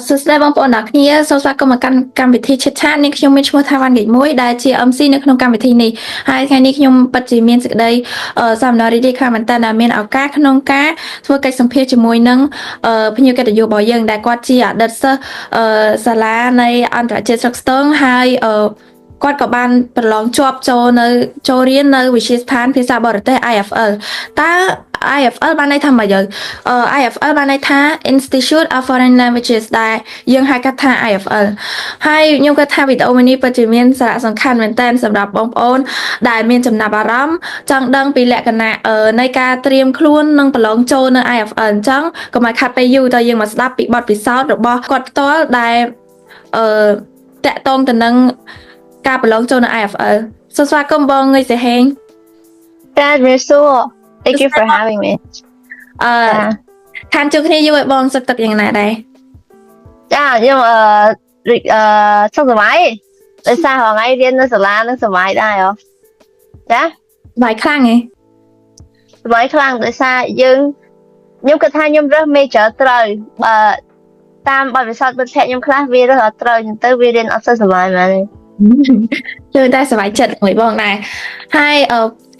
សួស្តីបងប្អូនទាំងគ្នាសូមស្វាគមន៍មកកាន់កម្មវិធីឈិតឆាតនេះខ្ញុំមានឈ្មោះថាវ៉ាន់ហ្គេតមួយដែលជា MC នៅក្នុងកម្មវិធីនេះហើយថ្ងៃនេះខ្ញុំពិតជាមានសេចក្តីសំណររីករាយខ្លាំងមែនទែនដែលមានឱកាសក្នុងការធ្វើកិច្ចសម្ភាសន៍ជាមួយនឹងភ្ញៀវកិត្តិយសរបស់យើងដែលគាត់ជាអតីតសិស្សសាលានៃអន្តរជាតិស្រុកស្ទឹងហើយគាត់ក៏បានប្រឡងជាប់ចូលរៀននៅវិទ្យាស្ថានភាសាបរទេស IFL តើ IFL បានន័យថាម៉េចIFL បានន័យថា Institute of Foreign Languages ដែលយើងហៅកាត់ថា IFL ហើយខ្ញុំគិតថាវីដេអូមួយនេះពិតជាមានសារៈសំខាន់មែនទែនសម្រាប់បងប្អូនដែលមានចំណាប់អារម្មណ៍ចង់ដឹងពីលក្ខណៈនៃការត្រៀមខ្លួននិងប្រឡងចូលនៅ IFL អញ្ចឹងកុំឲ្យខាត់ពេលយូរតើយើងមកស្ដាប់ពីបទពិសោធន៍របស់គាត់ផ្ទាល់ដែលតាក់ទងទៅនឹងការប្រឡងចូលនៅ IFL សូមស្វាគមន៍បងងុយសេហេង Thank you for having me. ខានជួបគ្នាយូរឲ្យបងសឹកទឹកយ៉ាងណាដែរ ចាខ្ញុំសុខសប្បាយដោយសារថ្ងៃរៀននៅសាលានឹងសប្បាយដែរហ៎ចា បាយខ្លាំងហ៎ សប្បាយខ្លាំងដោយសារខ្ញុំគិតថាខ្ញុំរើស major ត្រូវបើតាមបទពិសោធន៍មិត្តភក្តិខ្ញុំខ្លះវារើសអត់ត្រូវអញ្ចឹងទៅវារៀនអត់សូវសប្បាយមែនទេ ជួយតែសប្បាយចិត្តមួយបងដែរហើយ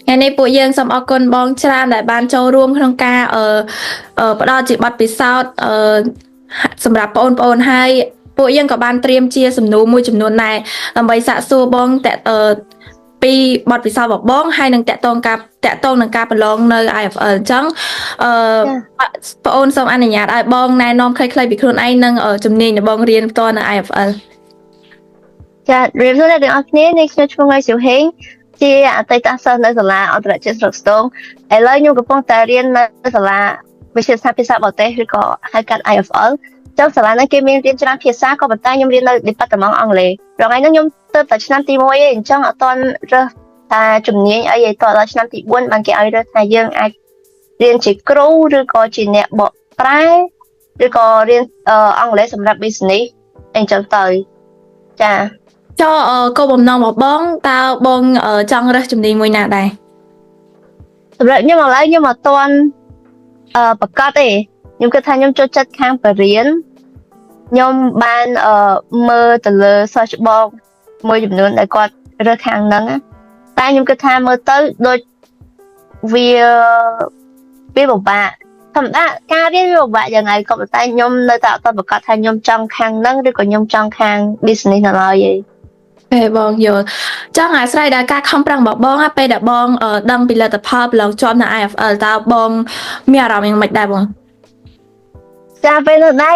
ថ្ងៃនេះពួកយើងសូមអរគុណបងច្រើនដែលបានចូលរួមក្នុងការផ្ដល់ជាបទពិសោធន៍សម្រាប់បងប្អូនហើយពួកយើងក៏បានត្រៀមជាសំណួរមួយចំនួនដែរដើម្បីសាកសួរបងពីបទពិសោធន៍របស់បងហើយនឹងតាក់ទងនឹងការប្រឡងនៅ IFL អញ្ចឹងបងអូនសូមអនុញ្ញាតឲ្យបងណែនាំខ្លីៗពីខ្លួនឯងនិងជំនាញដែលបងរៀនផ្ទាល់នៅ IFL ចារៀបសួរអ្នកទាំងអស់គ្នានេះខ្ញុំឈ្មោះង៉ៃស៊ូហេងជាអតីតសិស្សនៅសាលាអន្តរជាតិស្រុកស្ទឹងឥឡូវខ្ញុំកំពុងតែរៀននៅសាលាវិទ្យាស្ថានភាសាបរទេសឬក៏ហៅកាត់ IFL ចុះសាលានេះគេមានរៀនច្រើនភាសាក៏ប៉ុន្តែខ្ញុំរៀននៅ Department អង់គ្លេសរងថ្ងៃនេះខ្ញុំទៅតែឆ្នាំទី1ឯងអញ្ចឹងអត់ទាន់រើសថាជំនាញអីតដល់ឆ្នាំទី4បានគេឲ្យរើសថាយើងអាចរៀនជាគ្រូឬក៏ជាអ្នកបកប្រែឬក៏រៀនអង់គ្លេសសម្រាប់ business អញ្ចឹងទៅចាចុះគោលបំណងរបស់បងតើបងចង់រើសជំនាញមួយណាដែរសម្រាប់ខ្ញុំឥឡូវខ្ញុំអត់ទាន់ប្រកាសទេខ្ញុំគិតថាខ្ញុំចូលចិត្តខាងបរិញ្ញាខ្ញុំបានមើលទៅលើសិស្សច្បងមួយចំនួនដែលគាត់រើសខាងហ្នឹងតែខ្ញុំគិតថាមើលទៅដូចវាពិបាកធម្មតាការរៀនវាពិបាកយ៉ាងណាក៏ប៉ុន្តែខ្ញុំនៅតែអត់ប្រកាសថាខ្ញុំចង់ខាងហ្នឹងឬក៏ខ្ញុំចង់ខាង business នៅឡើយទេបងយល់ចង់អាស្រ័យដល់ការខំប្រឹងរបស់បងពេលដែលបងដឹងពីលទ្ធផលប្រឡងជាប់នៅ IFL តើបងមានអារម្មណ៍យ៉ាងម៉េចដែរបងចាពេលនោះដែរ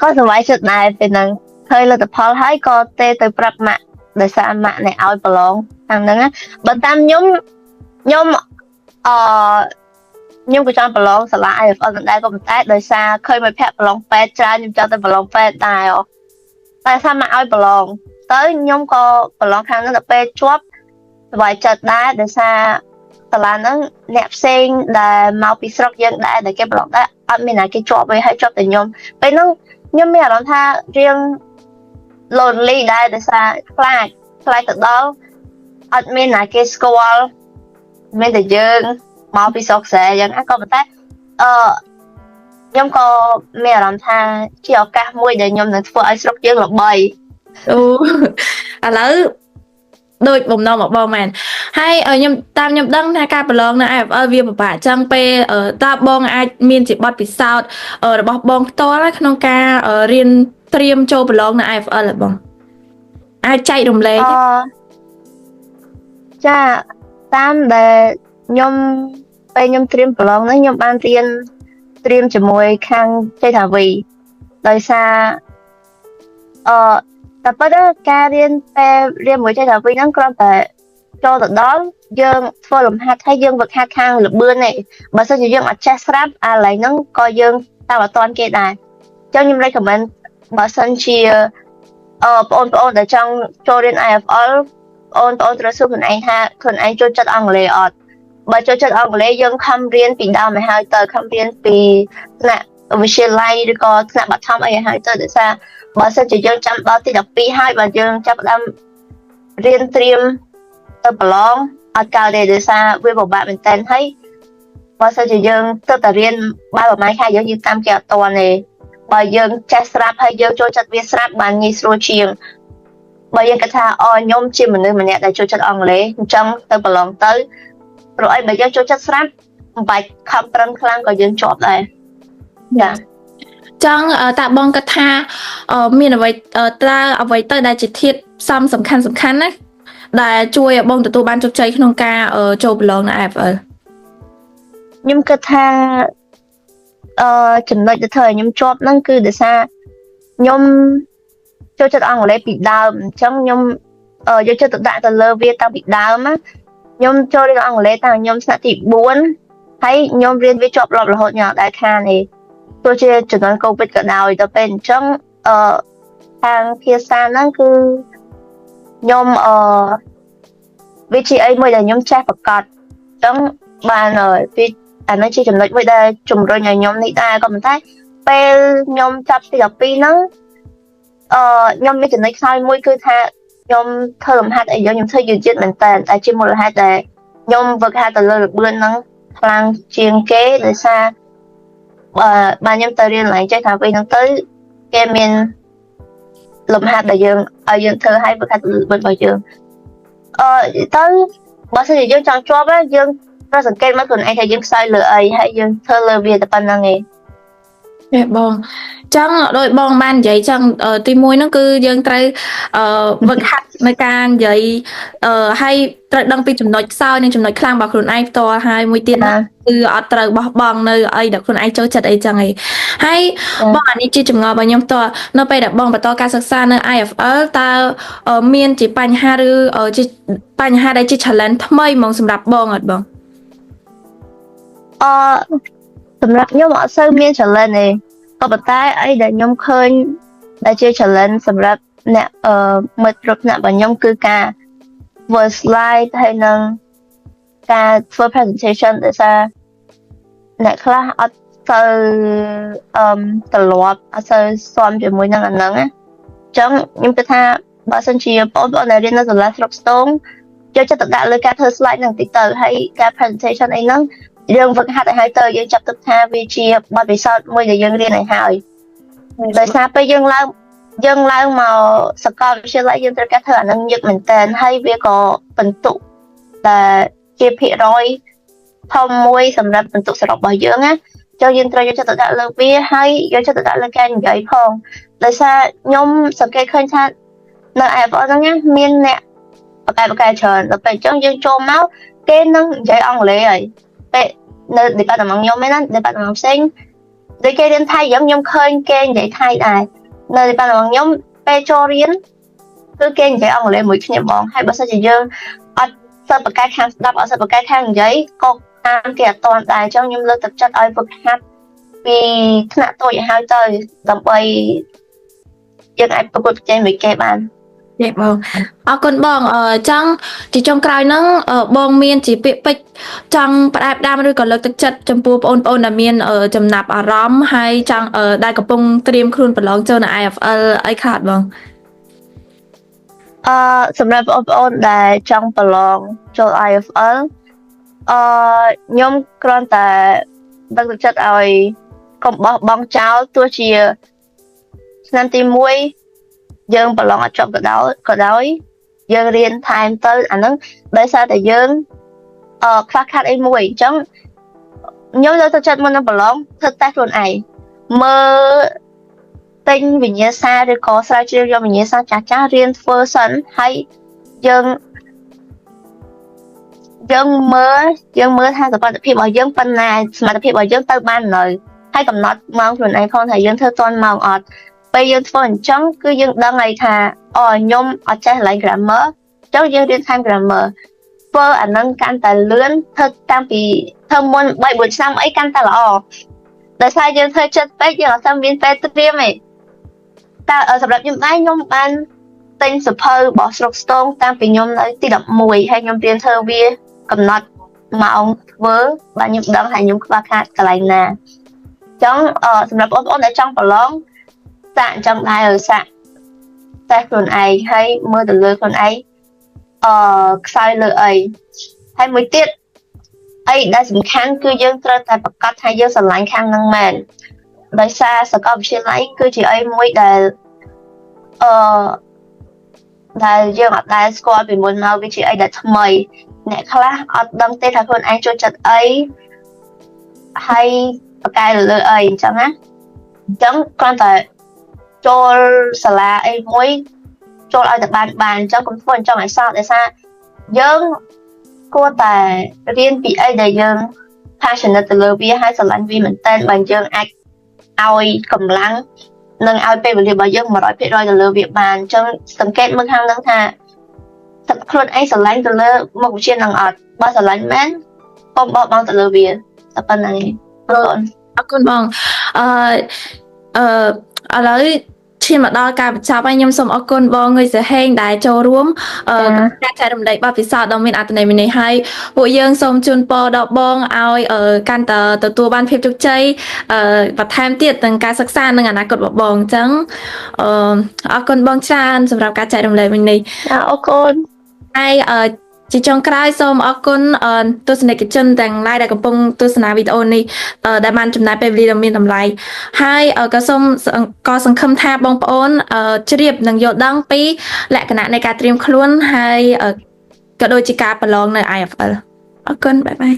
ក៏សប្បាយចិត្តដែរពេលហ្នឹងឃើញលទ្ធផលហើយក៏ទៅប្រាប់ម៉ាក់ដោយសារម៉ាក់អ្នកឲ្យប្រឡងខាងហ្នឹងបើតាមខ្ញុំក៏ចង់ប្រឡងសាលា IFL ដែរក៏ប៉ុន្តែដោយសារឃើញមិត្តភក្តិប្រឡងពេទ្យច្រើនខ្ញុំចង់ទៅប្រឡងពេទ្យដែរតែថាម៉ាក់ឲ្យប្រឡងទៅខ្ញុំក៏ប្រឡងខាងហ្នឹងដល់ពេលជាប់សប្បាយចិត្តដែរដោយសារសាលាហ្នឹងអ្នកផ្សេងដែលមកពីស្រុកយើងដែរដែលគេប្រឡងដែរអត់មានណាគេជាប់ទេហើយជាប់តែខ្ញុំពេលហ្នឹងខ្ញុំមានអារម្មណ៍ថារៀង lonely ដែរដោយសារខ្លាចទៅដល់អត់មានណាគេស្គាល់មានតែយើងមកពីស្រុកស្រែអញ្ចឹងក៏ប៉ុន្តែខ្ញុំក៏មានអារម្មណ៍ថាជាឱកាសមួយដែលខ្ញុំនឹងធ្វើឲ្យស្រុកយើងល្បីអូឥឡូវដូចបំណងរបស់បងមែនហើយខ្ញុំដឹងថាការប្រឡងនៅ IFL វាពិបាកអញ្ចឹងពេលតើបងអាចមានជាបទពិសោធន៍របស់បងផ្ទាល់ក្នុងការរៀនត្រៀមចូលប្រឡងនៅ IFL បងអាចចែករំលែកចាតាមដែលពេលខ្ញុំត្រៀមប្រឡងហ្នឹងខ្ញុំបានរៀនត្រៀមជាមួយខាងចេតាវីដោយសារតែប៉ុន្តែការរៀនមួយចេតាវីហ្នឹងគ្រាន់តែចូលទៅដល់យើងធ្វើលំហាត់ហើយយើងវឹកហាត់ខាងលបឿនទេបើសិនជាយើងអត់ចេះស្រាប់អាឡៃហ្នឹងក៏យើងតាមអត់ទាន់គេដែរអញ្ចឹងខ្ញុំ recommend បើសិនជាបងប្អូនដែលចង់ចូលរៀន IFL បងប្អូនត្រូវសួរខ្លួនឯងថាខ្លួនឯងចូលចិត្តអង់គ្លេសអត់បើចូលចិត្តអង់គ្លេសយើងខំរៀនពីដើមឲ្យហើយទៅខំរៀនពីថ្នាក់វិទ្យាល័យឬក៏ថ្នាក់បឋមអីឲ្យហើយទៅដោយសារបើសិនជាយើងចាំដល់ទី12ហើយបើយើងចាប់ផ្ដើមរៀនត្រៀមទៅប្រឡងអត់កើតទេដោយសារវាពិបាកមែនតើហើយបើសិនជាយើងទៅតែរៀនបែបប្រហែលខែយើងតាមគេអត់ទាន់ទេ បើយើងចេះស្រាប់ហើយយើងចូលចិត្តវាស្រាប់បានងាយស្រួលជាងបើយើងគិតថាខ្ញុំជាមនុស្សម្នាក់ដែលចូលចិត្តអង់គ្លេសអញ្ចឹងទៅប្រឡងទៅព្រោះអីបើយើងចូលចិត្តស្រាប់មិនបាច់ខំប្រឹងខ្លាំងក៏យើងជាប់ដែរចា ចឹងតើបងគិតថាមានអ្វីតើអ្វីទៅដែលជាធាតុផ្សំសំខាន់ណាដែលជួយឲ្យបងទទួលបានជោគជ័យក្នុងការចូលប្រឡងនៅ IFL ខ្ញុំគិតថាចំណុចដែលធ្វើឲ្យខ្ញុំជាប់ហ្នឹងគឺដោយសារខ្ញុំចូលចិត្តអង់គ្លេសពីដើមអញ្ចឹងខ្ញុំយកចិត្តទុកដាក់ទៅលើវាតាំងពីដើមណាខ្ញុំចូលរៀនអង់គ្លេសតាំងខ្ញុំថ្នាក់ទី4ហើយខ្ញុំរៀនវាជាប់លាប់រហូតខ្ញុំអត់ដែលខានទេទោះជាជំនាន់កូវីដក៏ដោយទៅពេលអញ្ចឹងខាងភាសាហ្នឹងគឺខ្ញុំវាជាអីមួយដែលខ្ញុំចេះប្រកាសអញ្ចឹងបានវាអានេះជាចំណុចមួយដែលជំរុញឲ្យខ្ញុំនេះដែរក៏ប៉ុន្តែពេលខ្ញុំចាប់ទី12ហ្នឹងខ្ញុំមានចំណុចខ្សោយមួយគឺថាខ្ញុំធ្វើលំហាត់អីខ្ញុំធ្វើយឺតមែនតើតែជាមូលហេតុដែលខ្ញុំវឹកហាត់ទៅលើល្បឿនហ្នឹងខ្លាំងជាងគេដោយសារបានខ្ញុំទៅរៀនឡើងចេះថាពេលហ្នឹងទៅគេមានលំហាត់ដែលយើងឲ្យយើងធ្វើឲ្យវឹកហាត់ទៅលើល្បឿនរបស់យើងទៅបើសិនជាយើងចង់ជាប់យើងត្រូវសង្កេតមកខ្លួនឯងថាយើងខ្សោយលើអីហើយយើងធ្វើលើវាតែប៉ុណ្្នឹងឯងបងចឹងដោយបងបាននិយាយចឹងទី1ហ្នឹងគឺយើងត្រូវវឹកហាត់នៅការនិយាយហើយត្រូវដឹងពីចំណុចខ្សោយនិងចំណុចខ្លាំងរបស់ខ្លួនឯងផ្ទាល់ហើយមួយទៀតគឺអត់ត្រូវបោះបង់នៅអីដែលខ្លួនឯងចូលចិត្តអីចឹងឯងហើយបងអានេះជាចម្ងល់របស់ខ្ញុំផ្ទាល់នៅពេលដែលបងបន្តការសិក្សានៅ IFL តើមានជាបញ្ហាឬជាបញ្ហាដែលជា challenge ថ្មីហ្មងសម្រាប់បងអត់បងសម្រាប់ខ្ញុំអត់សូវមាន challenge ទេក៏ប៉ុន្តែអីដែលខ្ញុំឃើញដែលជា challenge សម្រាប់អ្នកមិត្តគ្រប់ថ្នាក់របស់ខ្ញុំគឺការធ្វើ slide ហើយនឹងការធ្វើ presentation ដោយសារអ្នកខ្លះអត់សូវត្រឡប់អត់សូវស៊ាំជាមួយនឹងអាហ្នឹងណាអញ្ចឹងខ្ញុំគិតថាបើសិនជាបងប្អូនដែលរៀននៅសាលាស្រុកស្ទងយកចិត្តទុកដាក់លើការធ្វើ slide ហ្នឹងតិចទៅហើយការ presentation អីហ្នឹងយើងវឹកហាត់ឲ្យហើយទៅយើងចាប់ទុកថាវាជាបទពិសោធន៍មួយដែលយើងរៀនឲ្យហើយដោយសារពេលយើងឡើងមកសាកលវិទ្យាល័យយើងត្រូវការធ្វើអានឹងញឹកមែនតើហើយវាក៏បន្ទុកដែលជាភាគរយធំមួយសម្រាប់បន្ទុកសរុបរបស់យើងណាចូលយើងត្រូវយកចិត្តទុកដាក់លើវាហើយយកចិត្តទុកដាក់លើការនិយាយផងដោយសារខ្ញុំសង្កេតឃើញថានៅ IFL ហ្នឹងមានអ្នកបកកែច្រើនដល់ពេលអញ្ចឹងយើងចូលមកគេនឹងនិយាយអង់គ្លេសហើយពេលនៅ department ខ្ញុំឯណា department ផ្សេងដូចគេរៀនថៃអញ្ចឹងខ្ញុំឃើញគេនិយាយថៃដែរនៅ department ខ្ញុំពេលចូលរៀនគឺគេនិយាយអង់គ្លេសមួយគ្នាហ្មងហើយបើសិនជាយើងអត់សិស្សបកកែខាងស្ដាប់អត់សិស្សបកកែខាងនិយាយក៏តាមគេអត់តាន់ដែរអញ្ចឹងខ្ញុំលើកទឹកចិត្តឲ្យវឹកហាត់ពីថ្នាក់តូចឲ្យហើយទៅដើម្បីយើងអាចប្រកួតប្រជែងមួយគេបានទេបងអរគុណបងចង់ជាចុងក្រោយហ្នឹងបងមានជាពាក្យពេចន៍ចង់ផ្ដាប់ដាមឬក៏លើកទឹកចិត្តចំពោះបងប្អូនដែលមានចំណាប់អារម្មណ៍ហើយចង់ដែលកំពុងត្រៀមខ្លួនប្រឡងចូលនៅ IFL អីខ្លះបងសម្រាប់បងប្អូនដែលចង់ប្រឡងចូល IFL ខ្ញុំគ្រាន់តែដឹកទឹកចិត្តឲ្យកុំបោះបង់ចោលទោះជាឆ្នាំទី1យើងប្រឡងអត់ជាប់ក៏ដោយយើងរៀនថែមទៅអាហ្នឹងដោយសារតែយើងខ្វះខាតអីមួយអញ្ចឹងខ្ញុំលើកទឹកចិត្តមុននឹងប្រឡងធ្វើតេស្តខ្លួនឯងមើលទិញវិញ្ញាសាឬក៏ស្រាវជ្រាវយកវិញ្ញាសាចាស់រៀនធ្វើសិនហើយយើងមើលថាសមត្ថភាពរបស់យើងប៉ុណ្ណាសមត្ថភាពរបស់យើងទៅបាននៅហើយកំណត់ម៉ោងខ្លួនឯងផងថាយើងធ្វើទាន់ម៉ោងអត់ពេលយើងធ្វើអញ្ចឹងគឺយើងដឹងហើយថាខ្ញុំអត់ចេះឡើង grammar អញ្ចឹងយើងរៀនថែម grammar ធ្វើអានឹងកាន់តែលឿនធ្វើតាំងពីធ្វើមុន 3-4 ឆ្នាំអីកាន់តែល្អដោយសារយើងធ្វើចិត្តពេកយើងអត់ស្មានពេលត្រៀមទេតែសម្រាប់ខ្ញុំដែរខ្ញុំបានទិញសភៅរបស់ស្រុកស្ទងតាំងពីខ្ញុំនៅទី11ហើយខ្ញុំរៀនធ្វើវាកំណត់ម៉ោងធ្វើបាទខ្ញុំដឹងថាខ្ញុំខ្វះខាតកន្លែងណាអញ្ចឹងសម្រាប់បងប្អូនដែលចង់ប្រឡងសាកអញ្ចឹងដែរសាកតែខ្លួនឯងហើយមើលទៅលើខ្លួនឯងខ្សោយលើអីហើយមួយទៀតអីដែលសំខាន់គឺយើងត្រូវតែប្រកាសថាយើងស្រឡាញ់ខាងហ្នឹងមែន ដោយសារសាកលវិទ្យាល័យគឺជាអីមួយដែលអឺដែលយើងអត់ដែលស្គាល់ពីមុនមកវាជាអីដែលថ្មីអ្នកខ្លះអត់ដឹងទេថាខ្លួនឯងចូលចិត្តអីហើយបកកែលើអីអញ្ចឹងណាអញ្ចឹងគ្រាន់តែចូលសាលាអីមួយចូលឲ្យតែបានអញ្ចឹងកុំធ្វើអញ្ចឹងឲ្យសោកដោយសារយើងគួរតែរៀនពីអីដែលយើង passionate ទៅលើវាហើយស្រឡាញ់វាមែនតើបើយើងអាចឲ្យកម្លាំងនិងឲ្យពេលវេលារបស់យើង 100% ទៅលើវាបានអញ្ចឹងសង្កេតមើលខាងហ្នឹងថាទឹកខ្លួនឯងស្រឡាញ់ទៅលើមុខវិជ្ជានឹងអត់បើស្រឡាញ់មែនកុំបោះបង់ទៅលើវាតែប៉ុណ្្នឹងឯងអរគុណបងឥឡូវឈានមកដល់ការបញ្ចប់ហើយខ្ញុំសូមអរគុណបងងុយសាហេងដែលចូលរួមការចែករំលែកបទពិសោធន៍ដ៏មានអត្ថន័យនេះហើយពួកយើងសូមជូនពរដល់បងឲ្យកាន់តែទទួលបានភាពជោគជ័យបន្ថែមទៀតទាំងការសិក្សានិងអនាគតរបស់បងអញ្ចឹងអរគុណបងច្រើនសម្រាប់ការចែករំលែកនេះអរគុណហើយជាចុងក្រោយសូមអរគុណទស្សនិកជនទាំងឡាយដែលកំពុងទស្សនាវីដេអូនេះដែលបានចំណាយពេលវេលាដ៏មានតម្លៃហើយក៏សូមក៏សង្ឃឹមថាបងប្អូនជ្រាបនិងយល់ដឹងពីលក្ខណៈនៃការត្រៀមខ្លួនហើយក៏ដូចជាការប្រឡងនៅ IFL អរគុណបាយបាយ